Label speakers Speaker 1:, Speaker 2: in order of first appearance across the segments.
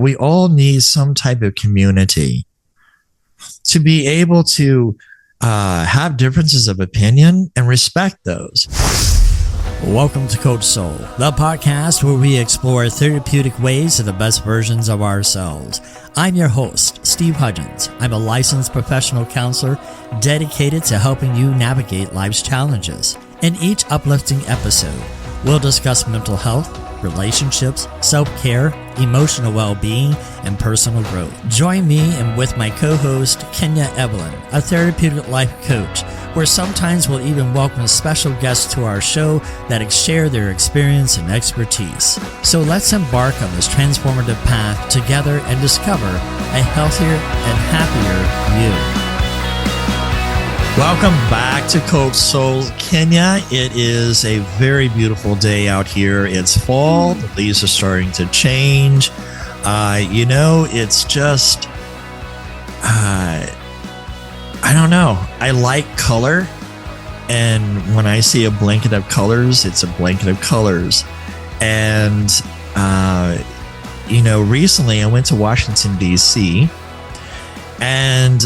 Speaker 1: we all need some type of community to be able to have differences of opinion and respect those.
Speaker 2: Welcome to Coach Soul, the podcast where we explore therapeutic ways to the best versions of ourselves. I'm your host, Steve Hudgins. I'm a licensed professional counselor dedicated to helping you navigate life's challenges. In each uplifting episode, we'll discuss mental health, relationships, self-care, emotional well-being, and personal growth. Join me and with my co-host, Kenya Evelyn, a therapeutic life coach, where sometimes we'll even welcome special guests to our show that share their experience and expertise. So let's embark on this transformative path together and discover a healthier and happier you.
Speaker 1: Welcome back to Coach Soul, Kenya. It is a very beautiful day out here. It's fall. The leaves are starting to change. It's just, I don't know. I like color. And when I see a blanket of colors, it's a blanket of colors. And, recently I went to Washington, D.C. And,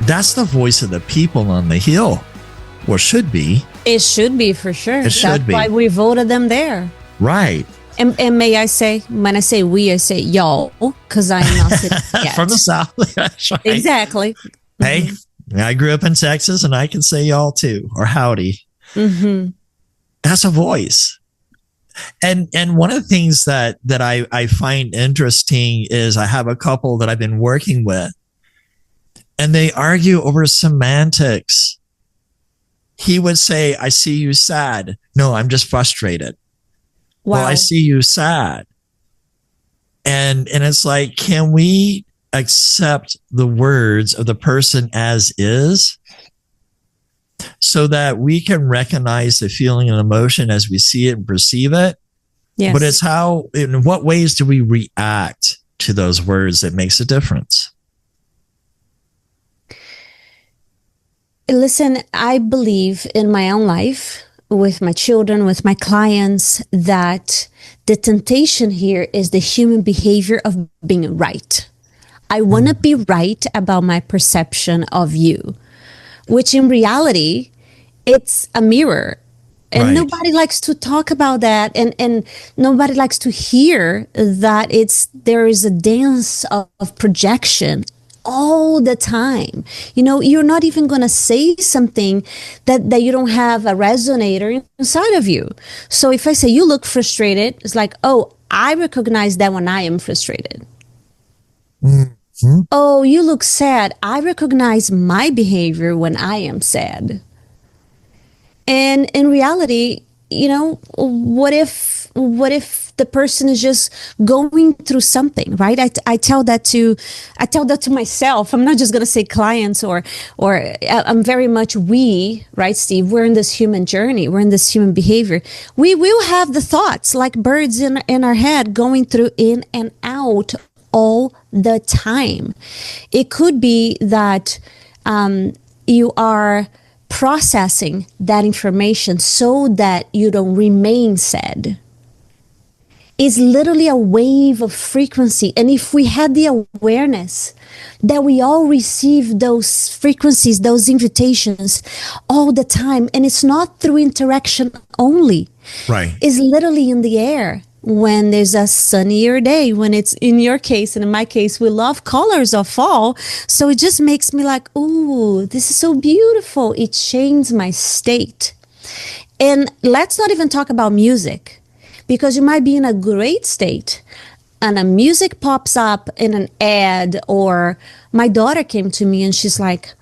Speaker 1: that's the voice of the people on the Hill. Or should be.
Speaker 3: It should be, for sure.
Speaker 1: It should be.
Speaker 3: That's why we voted them there.
Speaker 1: Right.
Speaker 3: And may I say, when I say we, I say y'all, because I am not citizen yet.
Speaker 1: From the South. That's right.
Speaker 3: Exactly.
Speaker 1: Hey, I grew up in Texas and I can say y'all too, or howdy.
Speaker 3: Mm-hmm.
Speaker 1: That's a voice. And one of the things that I find interesting is I have a couple that I've been working with, and they argue over semantics. He would say, I see you sad. No, I'm just frustrated.
Speaker 3: Wow.
Speaker 1: Well, I see you sad. And it's like, can we accept the words of the person as is so that we can recognize the feeling and emotion as we see it and perceive it?
Speaker 3: Yes.
Speaker 1: But it's in what ways do we react to those words that makes a difference?
Speaker 3: Listen, I believe in my own life, with my children, with my clients, that the temptation here is the human behavior of being right. I want to be right about my perception of you, which in reality, it's a mirror. And
Speaker 1: right.
Speaker 3: Nobody likes to talk about that. And nobody likes to hear that there is a dance of projection all the time. You're not even going to say something that you don't have a resonator inside of you. So if I say you look frustrated, it's like, oh, I recognize that when I am frustrated. Mm-hmm. Oh, you look sad. I recognize my behavior when I am sad. And in reality, what if the person is just going through something, right? I tell that to myself. I'm not just going to say clients or I'm very much we, right, Steve? We're in this human journey. We're in this human behavior. We will have the thoughts like birds in our head going through in and out all the time. It could be that you are processing that information so that you don't remain sad. Is literally a wave of frequency. And if we had the awareness that we all receive those frequencies, those invitations all the time, and it's not through interaction only.
Speaker 1: Right.
Speaker 3: It's literally in the air. When there's a sunnier day, when it's in your case, and in my case, we love colors of fall. So it just makes me like, ooh, this is so beautiful. It changed my state. And let's not even talk about music. Because you might be in a great state and a music pops up in an ad, or my daughter came to me and she's like,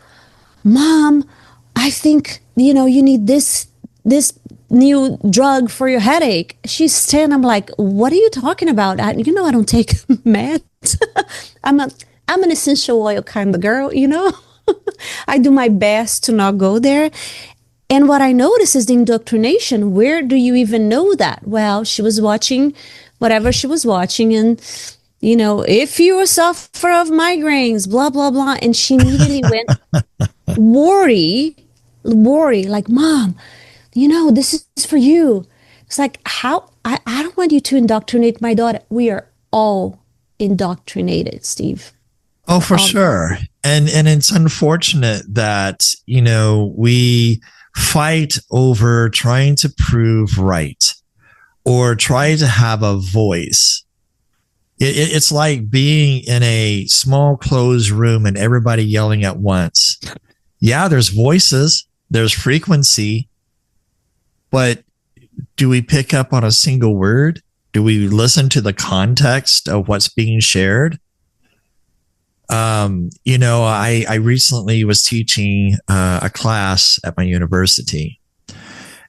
Speaker 3: Mom, I think, you need this new drug for your headache. She's 10. I'm like, what are you talking about? I don't take meds. I'm an essential oil kind of girl, I do my best to not go there. And what I notice is the indoctrination. Where do you even know that? Well, she was watching whatever she was watching, and, if you suffer of migraines, blah, blah, blah. And she immediately went worry, like, Mom, this is for you. It's like, how? I don't want you to indoctrinate my daughter. We are all indoctrinated, Steve.
Speaker 1: Oh, for sure. And it's unfortunate that, we fight over trying to prove right or try to have a voice. It's like being in a small closed room and everybody yelling at once. Yeah, there's voices, there's frequency, but do we pick up on a single word? Do we listen to the context of what's being shared? I recently was teaching a class at my university,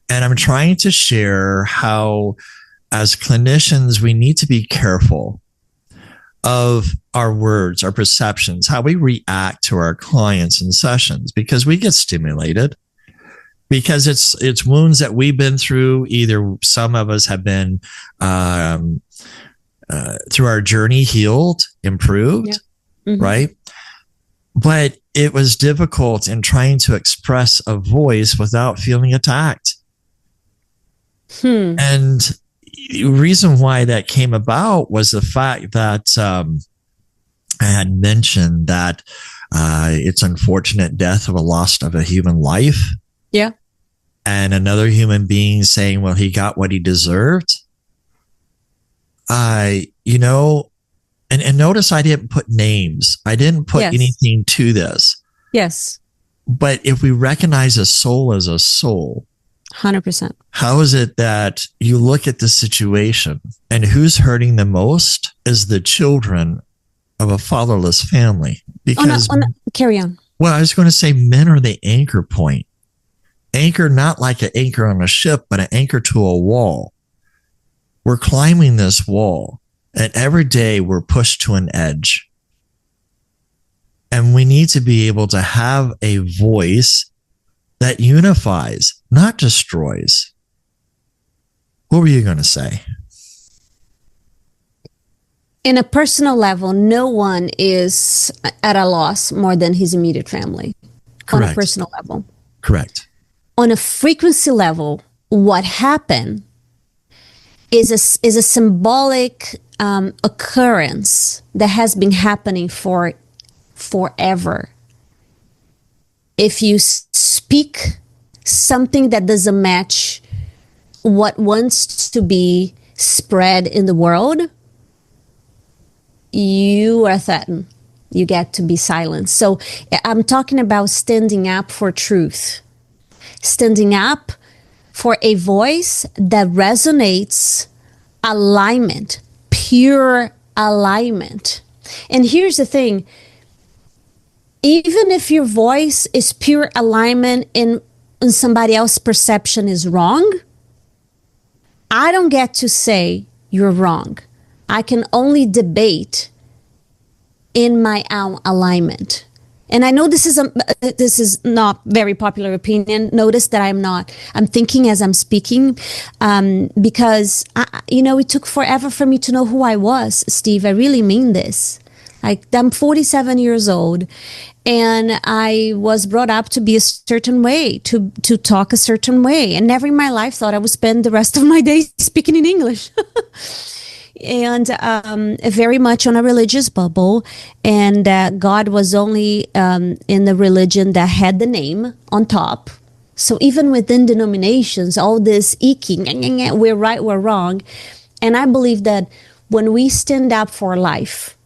Speaker 1: and I'm trying to share how, as clinicians, we need to be careful of our words, our perceptions, how we react to our clients in sessions, because we get stimulated, because it's wounds that we've been through. Either some of us have been through our journey healed, improved. Yeah. Mm-hmm. Right. But it was difficult in trying to express a voice without feeling attacked. And the reason why that came about was the fact that I had mentioned that it's unfortunate death of a loss of a human life.
Speaker 3: Yeah.
Speaker 1: And another human being saying, well, he got what he deserved. And notice I didn't put names. I didn't put anything to this.
Speaker 3: Yes.
Speaker 1: But if we recognize a soul as a soul,
Speaker 3: 100%.
Speaker 1: How is it that you look at the situation and who's hurting the most is the children of a fatherless family? Because
Speaker 3: carry on.
Speaker 1: Well, I was going to say men are the anchor point. Anchor, not like an anchor on a ship, but an anchor to a wall. We're climbing this wall. And every day we're pushed to an edge. And we need to be able to have a voice that unifies, not destroys. What were you going to say?
Speaker 3: In a personal level, no one is at a loss more than his immediate family.
Speaker 1: Correct.
Speaker 3: On a personal level.
Speaker 1: Correct.
Speaker 3: On a frequency level, what happened is a symbolic occurrence that has been happening for forever. If you speak something that doesn't match what wants to be spread in the world, you are threatened. You get to be silenced. So I'm talking about standing up for truth, standing up for a voice that resonates, alignment, pure alignment. And here's the thing, even if your voice is pure alignment and somebody else's perception is wrong, I don't get to say you're wrong. I can only debate in my own alignment. And I know this is not very popular opinion. Notice that I'm thinking as I'm speaking, because it took forever for me to know who I was, Steve. I really mean this. I'm 47 years old, and I was brought up to be a certain way, to talk a certain way, and never in my life thought I would spend the rest of my days speaking in English. And very much on a religious bubble, and God was only in the religion that had the name on top. So even within denominations, all this eking, we're right, we're wrong. And I believe that when we stand up for life,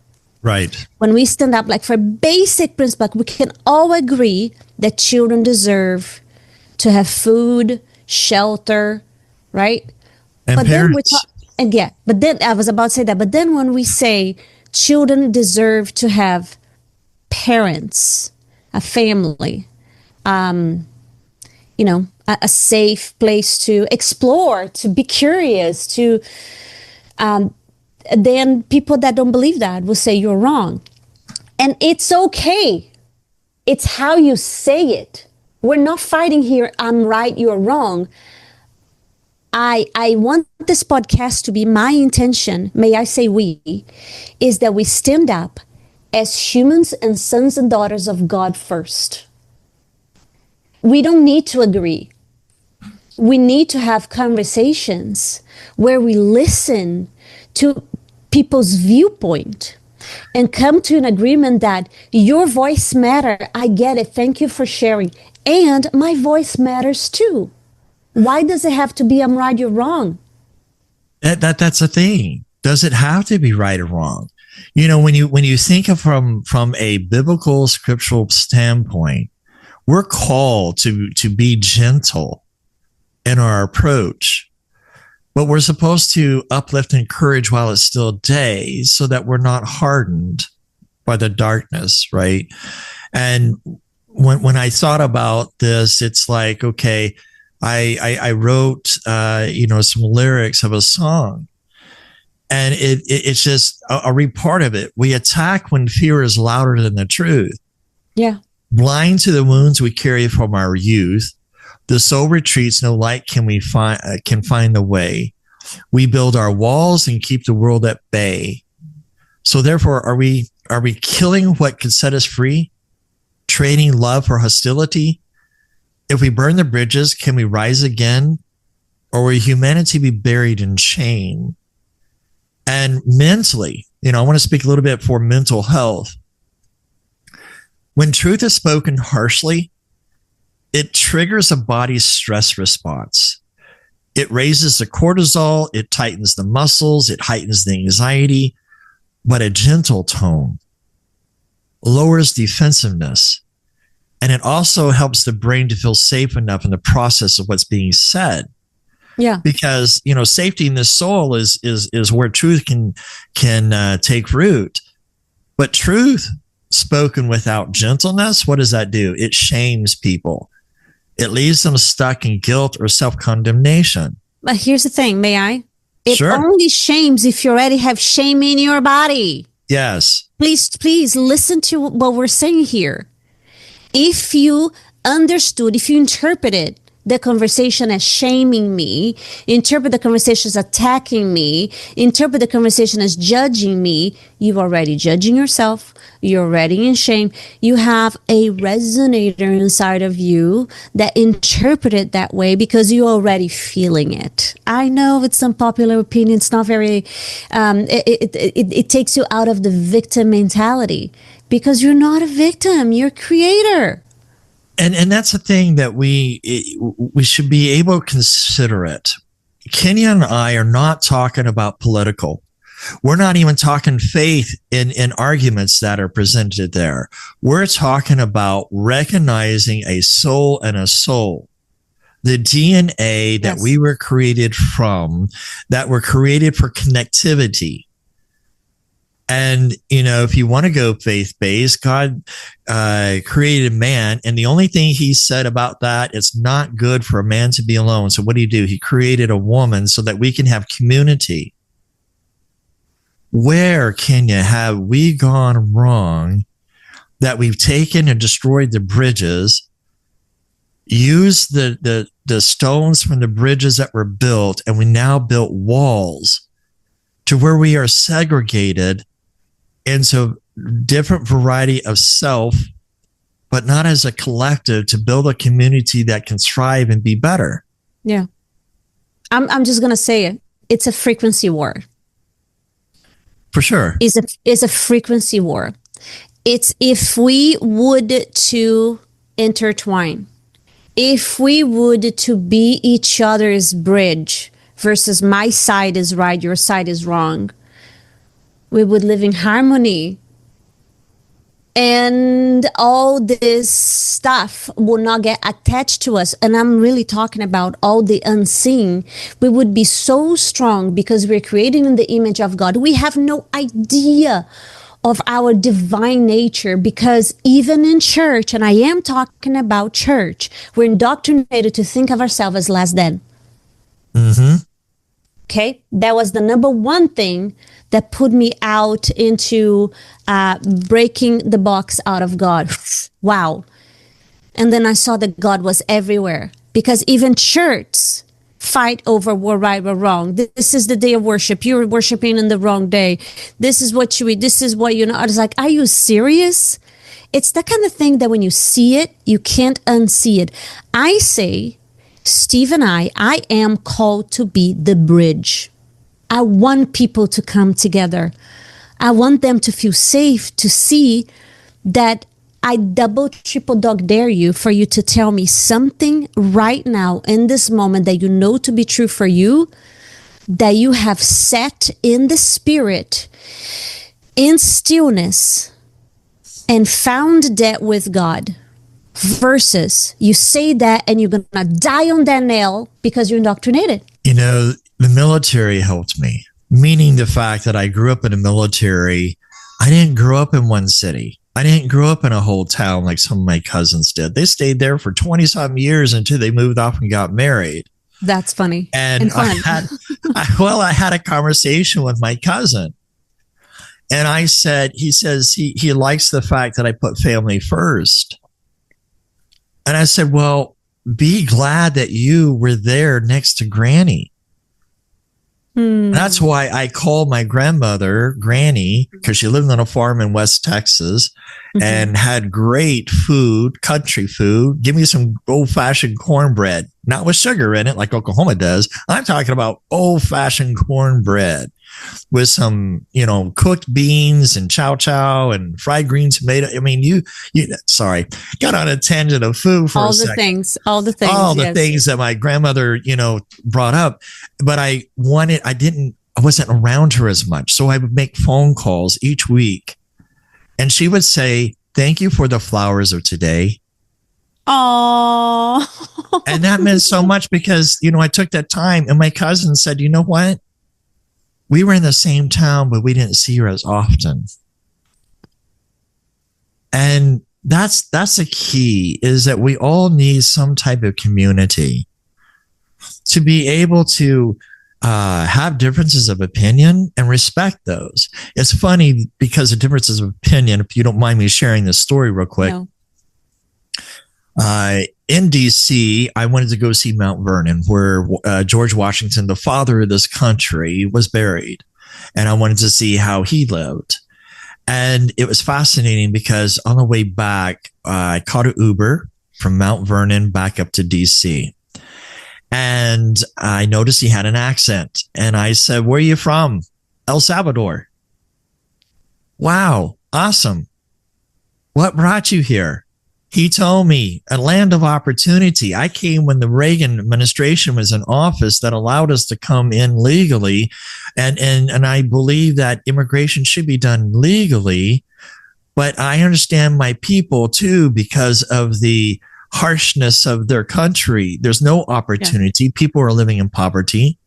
Speaker 1: right, when
Speaker 3: we stand up like for basic principles, we can all agree that children deserve to have food, shelter, right?
Speaker 1: And
Speaker 3: but
Speaker 1: parents.
Speaker 3: But then I was about to say that. But then when we say children deserve to have parents, a family, a safe place to explore, to be curious, to then people that don't believe that will say you're wrong. And it's okay. It's how you say it. We're not fighting here, I'm right, you're wrong. I want this podcast to be my intention, may I say we, is that we stand up as humans and sons and daughters of God first. We don't need to agree. We need to have conversations where we listen to people's viewpoint and come to an agreement that your voice matters. I get it. Thank you for sharing. And my voice matters too. Why does it have to be I'm right, you're wrong?
Speaker 1: That's a thing. Does it have to be right or wrong? When you think of from a biblical scriptural standpoint, we're called to be gentle in our approach, but we're supposed to uplift and encourage while it's still day so that we're not hardened by the darkness, right? And when I thought about this, it's like, okay, I wrote, some lyrics of a song, and it's just a part of it. We attack when fear is louder than the truth.
Speaker 3: Yeah.
Speaker 1: Blind to the wounds we carry from our youth, the soul retreats. No light can find the way. We build our walls and keep the world at bay. So therefore, are we killing what could set us free? Trading love for hostility? If we burn the bridges, can we rise again? Or will humanity be buried in shame? And mentally, I want to speak a little bit for mental health. When truth is spoken harshly, it triggers a body's stress response. It raises the cortisol, it tightens the muscles, it heightens the anxiety, but a gentle tone lowers defensiveness. And it also helps the brain to feel safe enough in the process of what's being said.
Speaker 3: Yeah.
Speaker 1: Because, safety in the soul is where truth can take root. But truth spoken without gentleness, what does that do? It shames people. It leaves them stuck in guilt or self-condemnation.
Speaker 3: But here's the thing, may I? It
Speaker 1: Sure.
Speaker 3: only shames if you already have shame in your body.
Speaker 1: Yes.
Speaker 3: Please listen to what we're saying here. If you understood, if you interpreted the conversation as shaming me, interpret the conversation as attacking me, interpret the conversation as judging me, you're already judging yourself. You're already in shame. You have a resonator inside of you that interpret it that way because you're already feeling it. I know it's unpopular opinion. It's not very, it takes you out of the victim mentality because you're not a victim. You're a creator.
Speaker 1: And that's the thing that we should be able to consider it. Kenya and I are not talking about political. We're not even talking faith in arguments that are presented there. We're talking about recognizing a soul and a soul. The DNA that we were created from, that were created for connectivity. And, if you want to go faith-based, God created man. And the only thing he said about that, it's not good for a man to be alone. So what do? He created a woman so that we can have community. Where, Kenya, have we gone wrong that we've taken and destroyed the bridges, used the stones from the bridges that were built, and we now built walls to where we are segregated into different variety of self, but not as a collective to build a community that can thrive and be better.
Speaker 3: Yeah. I'm just going to say it. It's a frequency war.
Speaker 1: For sure.
Speaker 3: It's a frequency war. It's if we would to intertwine, if we would to be each other's bridge versus my side is right, your side is wrong, we would live in harmony. And all this stuff will not get attached to us. And I'm really talking about all the unseen. We would be so strong because we're created in the image of God. We have no idea of our divine nature because even in church, and I am talking about church, we're indoctrinated to think of ourselves as less than.
Speaker 1: Mm-hmm.
Speaker 3: Okay, that was the number one thing that put me out into breaking the box out of God. Wow. And then I saw that God was everywhere because even churches fight over what right or wrong. This is the day of worship. You're worshiping in the wrong day. This is what you eat. This is what you know. I was like, are you serious? It's that kind of thing that when you see it, you can't unsee it. I say, Steve and I am called to be the bridge. I want people to come together. I want them to feel safe, to see that I double, triple dog dare you for you to tell me something right now in this moment that you know to be true for you, that you have sat in the spirit, in stillness, and found that with God. Versus you say that and you're going to die on that nail because you're indoctrinated.
Speaker 1: You know, the military helped me, meaning the fact that I grew up in the military. I didn't grow up in one city. I didn't grow up in a whole town like some of my cousins did. They stayed there for 20-something years until they moved off and got married.
Speaker 3: That's funny.
Speaker 1: And
Speaker 3: fun.
Speaker 1: I had a conversation with my cousin. And I said, he says he likes the fact that I put family first. And I said, well, be glad that you were there next to Granny. That's why I called my grandmother Granny, because she lived on a farm in West Texas and had great food, country food. Give me some old-fashioned cornbread, not with sugar in it like Oklahoma does. I'm talking about old-fashioned cornbread with some, cooked beans and chow chow and fried green tomato. I mean, you got on a tangent of food for a second. All the things that my grandmother, brought up, but I wasn't around her as much. So I would make phone calls each week and she would say, "Thank you for the flowers of today."
Speaker 3: Oh,
Speaker 1: and that meant so much because, I took that time and my cousin said, "You know what? We were in the same town, but we didn't see her as often." And that's the key, is that we all need some type of community to be able to have differences of opinion and respect those. It's funny because of differences of opinion, if you don't mind me sharing this story real quick.
Speaker 3: No.
Speaker 1: In DC, I wanted to go see Mount Vernon, where George Washington, the father of this country, was buried. And I wanted to see how he lived. And it was fascinating because on the way back, I caught an Uber from Mount Vernon back up to DC. And I noticed he had an accent. And I said, "Where are you from?" "El Salvador." "Wow, awesome. What brought you here?" He told me, "A land of opportunity. I came when the Reagan administration was in office that allowed us to come in legally. And I believe that immigration should be done legally. But I understand my people too, because of the harshness of their country. There's no opportunity. Yeah. People are living in poverty."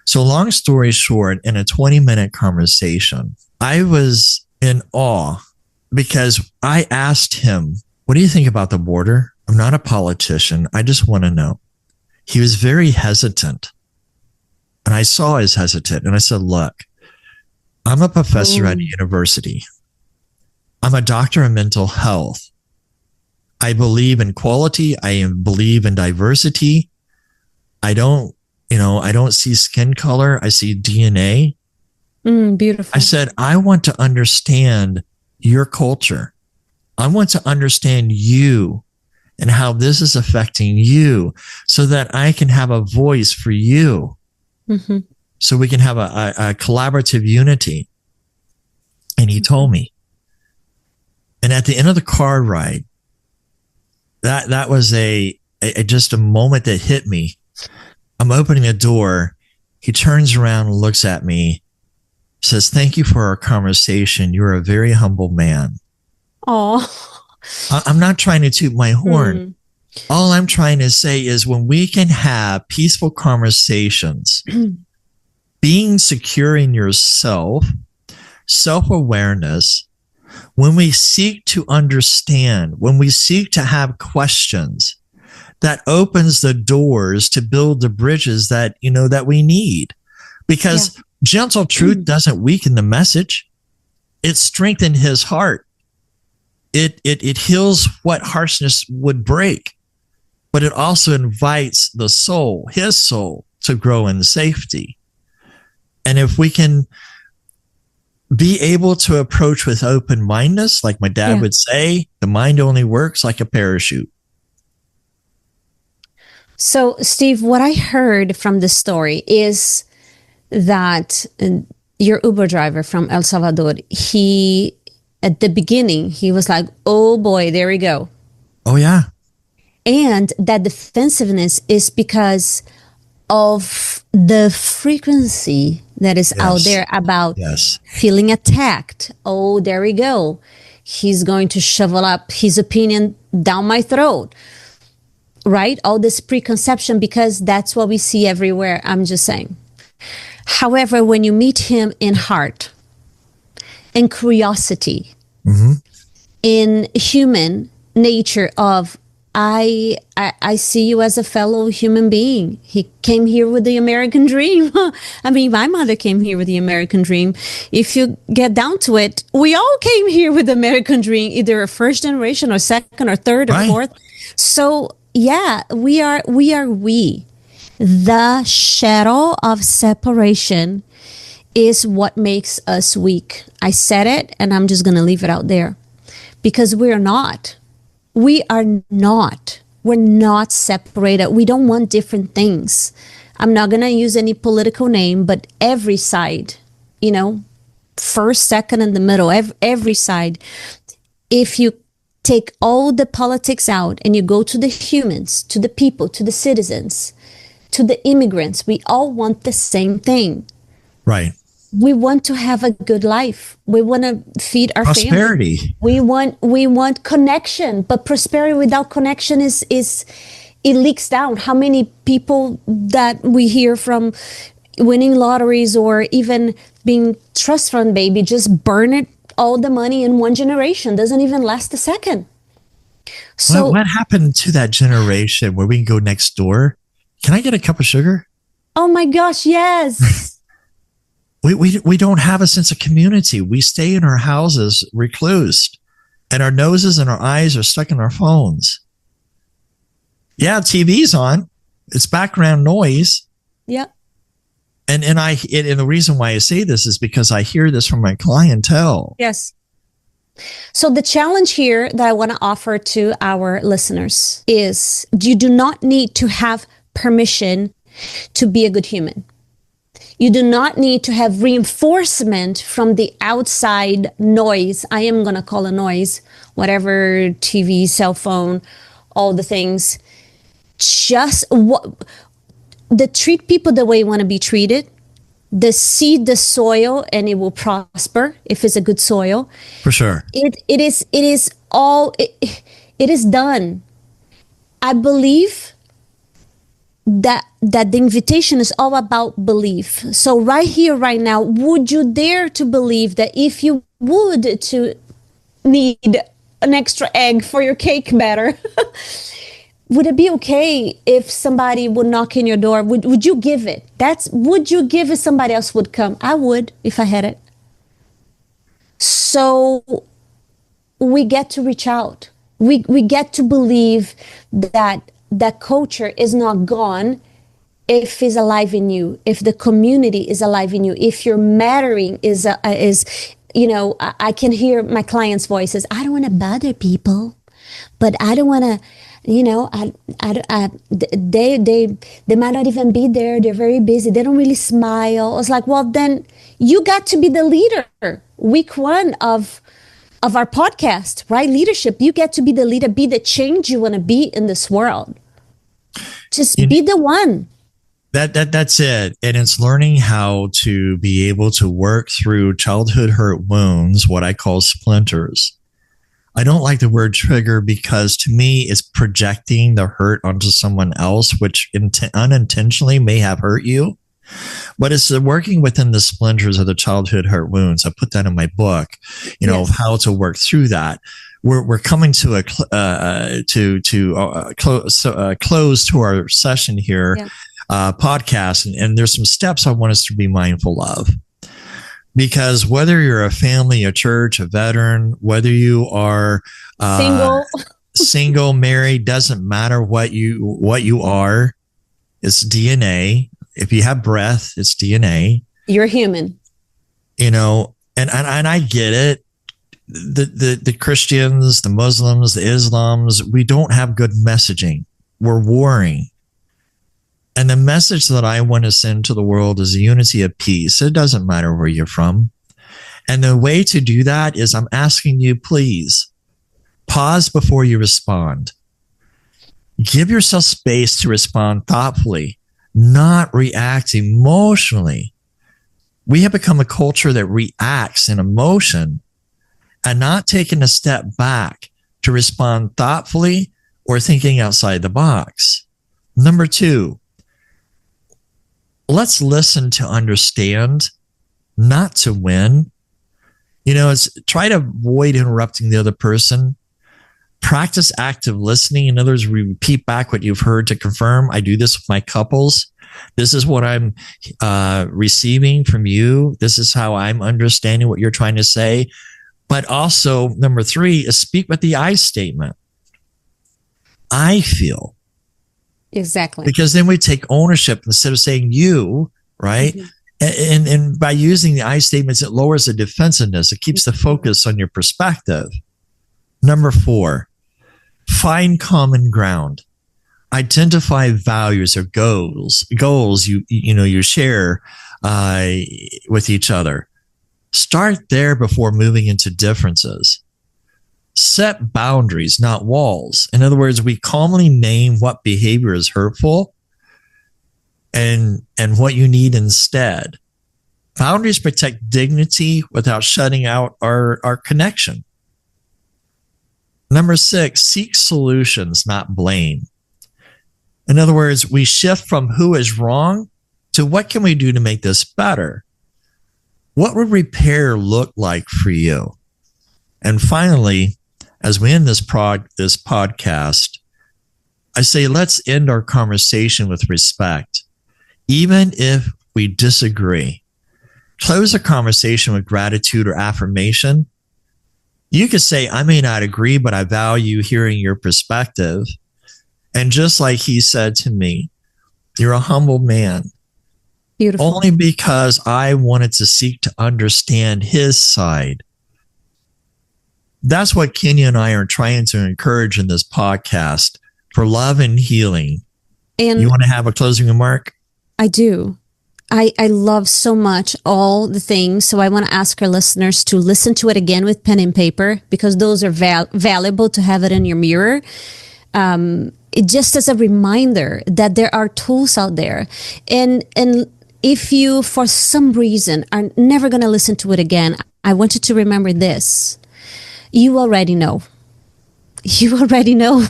Speaker 1: So long story short, in a 20-minute conversation, I was in awe because I asked him, "What do you think about the border? I'm not a politician. I just want to know." He was very hesitant. And I saw he's hesitant. And I said, "Look, I'm a professor at a university. I'm a doctor of mental health. I believe in quality. I believe in diversity. I don't see skin color. I see DNA."
Speaker 3: Beautiful.
Speaker 1: I said, "I want to understand your culture. I want to understand you and how this is affecting you so that I can have a voice for you." So we can have a collaborative unity. And he told me. And at the end of the car ride, that was just a moment that hit me. I'm opening a door. He turns around and looks at me, says, "Thank you for our conversation. You're a very humble man."
Speaker 3: Oh,
Speaker 1: I'm not trying to toot my horn. All I'm trying to say is when we can have peaceful conversations, being secure in yourself, self-awareness, when we seek to understand, when we seek to have questions, that opens the doors to build the bridges that, that we need. Because gentle truth doesn't weaken the message. It strengthens his heart. It heals what harshness would break, but it also invites the soul, his soul, to grow in safety. And if we can be able to approach with open-mindedness, like my dad would say, the mind only works like a parachute.
Speaker 3: So, Steve, what I heard from this story is that your Uber driver from El Salvador, he, at the beginning, he was like, oh boy, there we go.
Speaker 1: Oh, yeah.
Speaker 3: And that defensiveness is because of the frequency that is out there about feeling attacked. Oh, there we go. He's going to shovel up his opinion down my throat. Right? All this preconception, because that's what we see everywhere. I'm just saying. However, when you meet him in heart, in curiosity, in human nature of, I see you as a fellow human being. He came here with the American dream. I mean, my mother came here with the American dream. If you get down to it, we all came here with the American dream, either a first generation or second or third or fourth. So yeah, we are. The shadow of separation is what makes us weak. I said it, and I'm just going to leave it out there, because we're not. We are not. We're not separated. We don't want different things. I'm not going to use any political name, but every side, first, second, and the middle, every side. If you take all the politics out and you go to the humans, to the people, to the citizens, to the immigrants, we all want the same thing.
Speaker 1: Right.
Speaker 3: We want to have a good life. We want to feed our
Speaker 1: prosperity.
Speaker 3: Family. We want connection, but prosperity without connection is it leaks down. How many people that we hear from winning lotteries or even being trust fund baby just burn it all the money in one generation, doesn't even last a second. So
Speaker 1: what happened to that generation where we can go next door? Can I get a cup of sugar?
Speaker 3: Oh my gosh, yes.
Speaker 1: we don't have a sense of community. We stay in our houses reclused, and our noses and our eyes are stuck in our phones. Yeah, TV's on. It's background noise.
Speaker 3: Yeah.
Speaker 1: And the reason why I say this is because I hear this from my clientele.
Speaker 3: Yes. So the challenge here that I want to offer to our listeners is you do not need to have permission to be a good human. You do not need to have reinforcement from the outside noise. I am going to call a noise, whatever, TV, cell phone, all the things. Just treat people the way you want to be treated. The seed the soil and it will prosper if it's a good soil.
Speaker 1: For sure.
Speaker 3: It is done. I believe that the invitation is all about belief. So right here, right now, would you dare to believe that if you would to need an extra egg for your cake batter, would it be okay if somebody would knock in your door? Would you give it? Would you give if somebody else would come? I would if I had it. So we get to reach out. We get to believe that culture is not gone if it's alive in you, if the community is alive in you, if your mattering is I can hear my clients' voices. I don't want to bother people, but I don't want to. They might not even be there. They're very busy. They don't really smile. I was like, well, then you got to be the leader. Week 1 of our podcast, right? Leadership. You get to be the leader, be the change you want to be in this world. Just be the one.
Speaker 1: That's it. And it's learning how to be able to work through childhood hurt wounds, what I call splinters. I don't like the word trigger because to me, it's projecting the hurt onto someone else, which unintentionally may have hurt you. But it's working within the splinters of the childhood hurt wounds. I put that in my book, of how to work through that. We're coming to a close to our session here, podcast, and there's some steps I want us to be mindful of. Because whether you're a family, a church, a veteran, whether you are single, married, doesn't matter what you are. It's DNA. If you have breath, it's DNA.
Speaker 3: You're human.
Speaker 1: And I get it. The Christians, the Muslims, the Islams, we don't have good messaging. We're warring. And the message that I want to send to the world is a unity of peace. It doesn't matter where you're from. And the way to do that is I'm asking you, please pause before you respond. Give yourself space to respond thoughtfully, not react emotionally. We have become a culture that reacts in emotion and not taking a step back to respond thoughtfully or thinking outside the box. Number 2, let's listen to understand, not to win. It's try to avoid interrupting the other person. Practice active listening. In other words, repeat back what you've heard to confirm. I do this with my couples. This is what I'm receiving from you. This is how I'm understanding what you're trying to say. But also, number 3 is speak with the I statement. I feel.
Speaker 3: Exactly.
Speaker 1: Because then we take ownership instead of saying you, right? Mm-hmm. And by using the I statements, it lowers the defensiveness. It keeps the focus on your perspective. Number 4, find common ground. Identify values or goals you share with each other. Start there before moving into differences. Set boundaries, not walls. In other words, we calmly name what behavior is hurtful and what you need instead. Boundaries protect dignity without shutting out our connection. Number 6, seek solutions, not blame. In other words, we shift from who is wrong to what can we do to make this better? What would repair look like for you? And finally, as we end this podcast, I say let's end our conversation with respect, even if we disagree. Close a conversation with gratitude or affirmation. You could say, I may not agree, but I value hearing your perspective. And just like he said to me, you're a humble man.
Speaker 3: Beautiful.
Speaker 1: Only because I wanted to seek to understand his side. That's what Kenya and I are trying to encourage in this podcast for love and healing. And you want to have a closing remark?
Speaker 3: I do. I love so much all the things. So I want to ask our listeners to listen to it again with pen and paper, because those are valuable to have it in your mirror. Just as a reminder that there are tools out there. And if you, for some reason, are never going to listen to it again, I want you to remember this. You already know. You already know.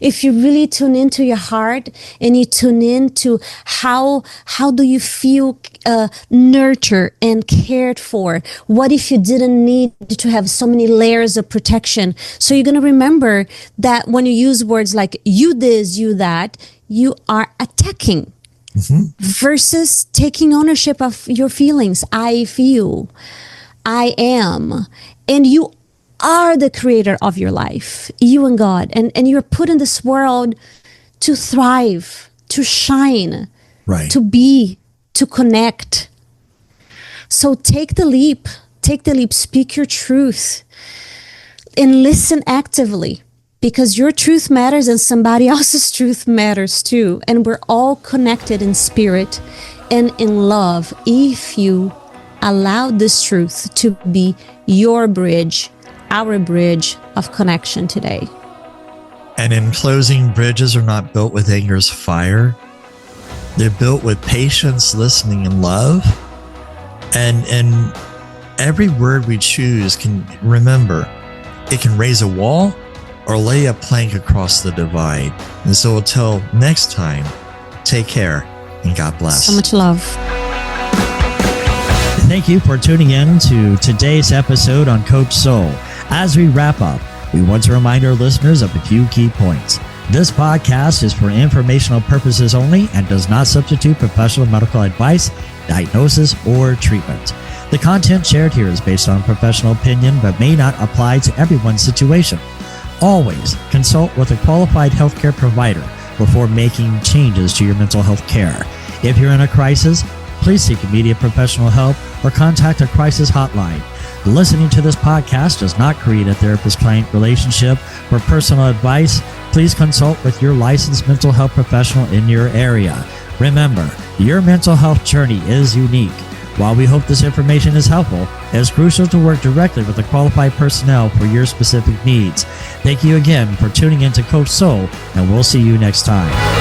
Speaker 3: If you really tune into your heart and you tune into how do you feel nurtured and cared for? What if you didn't need to have so many layers of protection? So you're going to remember that when you use words like you this, you that, you are attacking. Mm-hmm. Versus taking ownership of your feelings. I feel, I am, and you are the creator of your life, you and God, and you're put in this world to thrive, to shine,
Speaker 1: right,
Speaker 3: to be, to connect. So take the leap, speak your truth, and listen actively. Because your truth matters and somebody else's truth matters too. And we're all connected in spirit and in love if you allow this truth to be your bridge, our bridge of connection today.
Speaker 1: And in closing, bridges are not built with anger's fire. They're built with patience, listening, and love. And every word we choose can raise a wall or lay a plank across the divide. And so until next time, take care and God bless.
Speaker 3: So much love.
Speaker 2: Thank you for tuning in to today's episode on Coach Soul. As we wrap up, we want to remind our listeners of a few key points. This podcast is for informational purposes only and does not substitute professional medical advice, diagnosis, or treatment. The content shared here is based on professional opinion but may not apply to everyone's situation. Always consult with a qualified healthcare provider before making changes to your mental health care. If you're in a crisis, please seek immediate professional help or contact a crisis hotline. Listening to this podcast does not create a therapist-client relationship. For personal advice, please consult with your licensed mental health professional in your area. Remember, your mental health journey is unique. While we hope this information is helpful, it is crucial to work directly with the qualified personnel for your specific needs. Thank you again for tuning in to Coach Soul, and we'll see you next time.